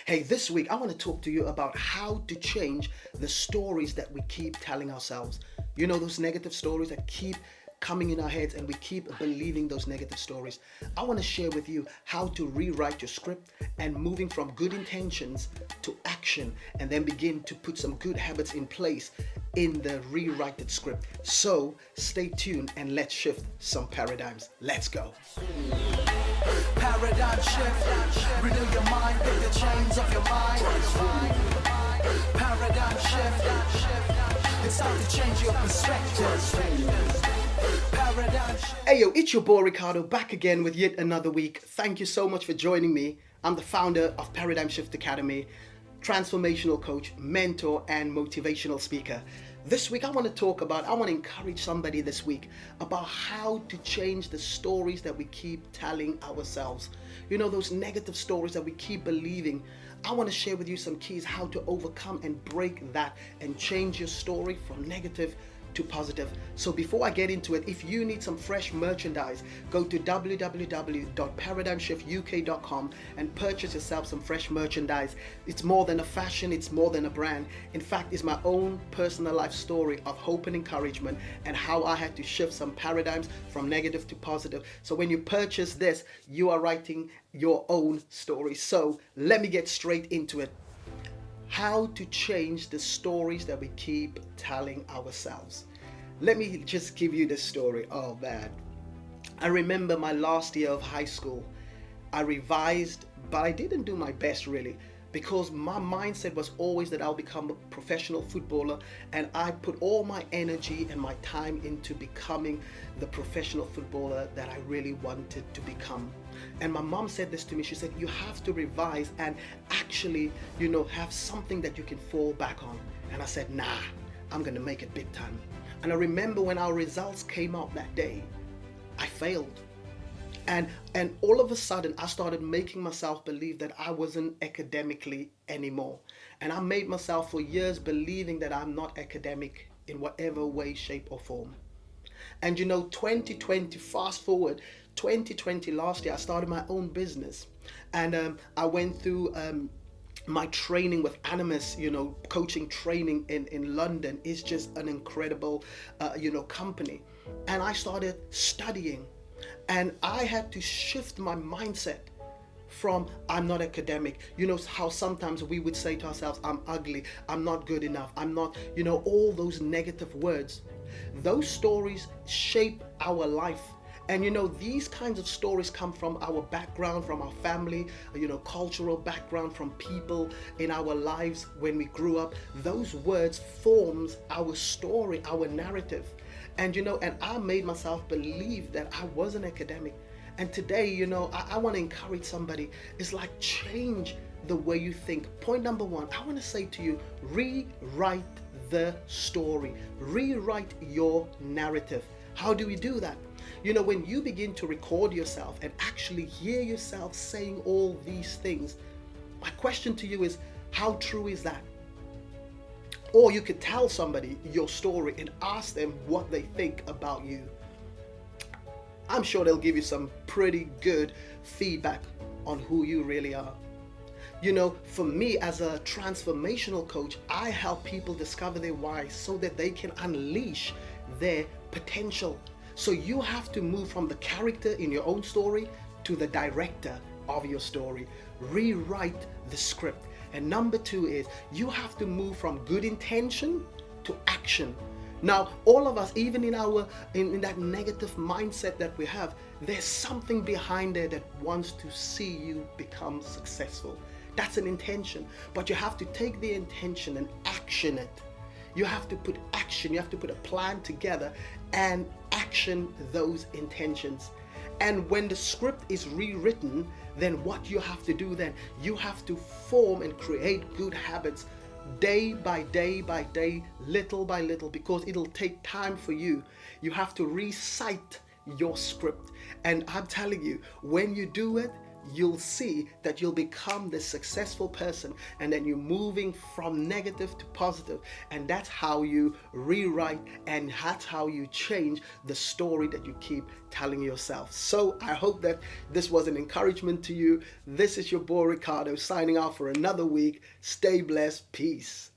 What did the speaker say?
Hey, this week I want to talk to you about how to change the stories that we keep telling ourselves. You know, those negative stories that keep coming in our heads and we keep believing those negative stories. I want to share with you how to rewrite your script and moving from good intentions to action and then begin to put some good habits in place in the rewritten script. So stay tuned and let's shift some paradigms. Let's go. Paradigm shift, renew your mind, break the chains of your mind. Paradigm shift, it's time to change your perspective. Paradigm shift. Hey yo, it's your boy Ricardo back again with yet another week. Thank you so much for joining me. I'm the founder of Paradigm Shift Academy, transformational coach, mentor, and motivational speaker. This week I want to encourage somebody this week about how to change the stories that we keep telling ourselves. You know, those negative stories that we keep believing. I want to share with you some keys how to overcome and break that and change your story from negative to positive. So before I get into it, if you need some fresh merchandise, go to www.ParadigmShiftUK.com and purchase yourself some fresh merchandise. It's more than a fashion, it's more than a brand. In fact, it's my own personal life story of hope and encouragement and how I had to shift some paradigms from negative to positive. So when you purchase this, you are writing your own story. So let me get straight into it. How to change the stories that we keep telling ourselves. Let me just give you this story. Oh man, I remember my last year of high school. I revised, but I didn't do my best really, because my mindset was always that I'll become a professional footballer, and I put all my energy and my time into becoming the professional footballer that I really wanted to become. And my mom said this to me. She said, you have to revise and actually, have something that you can fall back on. And I said, nah, I'm gonna make it big time. And I remember when our results came out that day, I failed. And all of a sudden, I started making myself believe that I wasn't academically anymore. And I made myself for years believing that I'm not academic in whatever way, shape, or form. And 2020, fast forward, 2020, last year, I started my own business. And I went through my training with Animus, coaching training in London. Is just an incredible, company. And I started studying. And I had to shift my mindset from I'm not academic. You know how sometimes we would say to ourselves, I'm ugly, I'm not good enough, I'm not, all those negative words. Those stories shape our life. And these kinds of stories come from our background, from our family, cultural background, from people in our lives when we grew up. Those words forms our story, our narrative. And and I made myself believe that I wasn't academic. And today, I want to encourage somebody. It's like change the way you think. Point number one, I want to say to you, rewrite the story. Rewrite your narrative. How do we do that? When you begin to record yourself and actually hear yourself saying all these things, my question to you is, how true is that? Or you could tell somebody your story and ask them what they think about you. I'm sure they'll give you some pretty good feedback on who you really are. For me as a transformational coach, I help people discover their why so that they can unleash their potential. So you have to move from the character in your own story to the director of your story. Rewrite the script. And number two is you have to move from good intention to action. Now, all of us, even in that negative mindset that we have, there's something behind there that wants to see you become successful. That's an intention, but you have to take the intention and action it. You have to put action, you have to put a plan together and action those intentions. And when the script is rewritten, then what you have to do then, you have to form and create good habits day by day by day, little by little, because it'll take time for you. You have to recite your script. And I'm telling you, when you do it, you'll see that you'll become this successful person, and then you're moving from negative to positive, and that's how you rewrite, and that's how you change the story that you keep telling yourself. So I hope that this was an encouragement to you. This is your boy Ricardo signing off for another week. Stay blessed. Peace.